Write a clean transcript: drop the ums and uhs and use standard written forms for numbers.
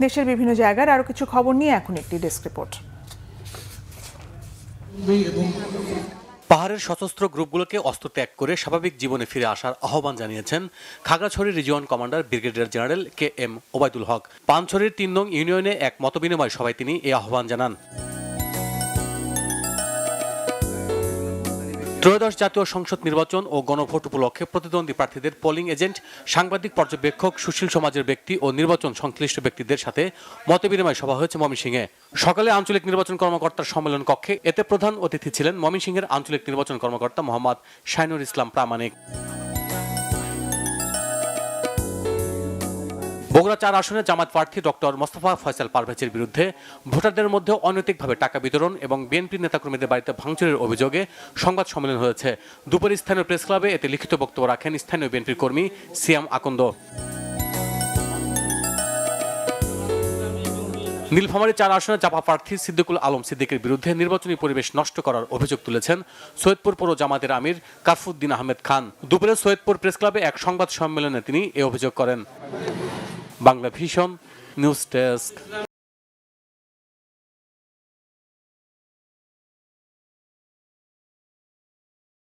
দেশের বিভিন্ন জায়গার আরও কিছু খবর নিয়ে এখন একটি ডেস্ক রিপোর্ট। পাহাড়ের সশস্ত্র গ্রুপগুলোকে অস্ত্র ত্যাগ করে স্বাভাবিক জীবনে ফিরে আসার আহ্বান জানিয়েছেন Khagrachhari region commander brigadier general KM Obaidul Haque. পানছড়ির ৩ নং ইউনিয়নে এক মতবিনিময় সভায় তিনি এই আহ্বান জানান। ত্রয়োদশ জাতীয় সংসদ নির্বাচন ও গণভোট উপলক্ষে প্রতিদ্বন্দ্বী প্রার্থীদের পোলিং এজেন্ট, সাংবাদিক পর্যবেক্ষক, সুশীল সমাজের ব্যক্তি ও নির্বাচন সংশ্লিষ্ট ব্যক্তিদের সাথে মতবিনিময় সভা হয়েছে ময়মনসিংহে। সকালে আঞ্চলিক নির্বাচন কর্মকর্তার সম্মেলন কক্ষে এতে প্রধান অতিথি ছিলেন ময়মনসিংহের আঞ্চলিক নির্বাচন কর্মকর্তা মোহাম্মদ শাইনুর ইসলাম প্রামাণিক। বগুড়া ৪ আসনে জামায়াত প্রার্থী ডক্টর মোস্তফা ফয়সাল পারভেজের বিরুদ্ধে ভোটারদের মধ্যে অনৈতিকভাবে টাকা বিতরণ এবং বিএনপি নেতাকর্মীদের বাড়িতে ভাঙচুরের অভিযোগে সংবাদ সম্মেলন হয়েছে। দুপুরে স্থানীয় প্রেস ক্লাবে এতে লিখিত বক্তব্য রাখেন স্থানীয় বিএনপির কর্মী সিয়াম আকন্দ। নীলফামারী ৪ আসনে জাপা প্রার্থী সিদ্দিকুল আলম সিদ্দিকের বিরুদ্ধে নির্বাচনী পরিবেশ নষ্ট করার অভিযোগ তুলেছেন সৈয়দপুর পৌর জামাতের আমির কারফুদ্দিন আহমেদ খান। দুপুরে সৈয়দপুর প্রেস ক্লাবে এক সংবাদ সম্মেলনে তিনি এ অভিযোগ করেন। Bangla vision news desk.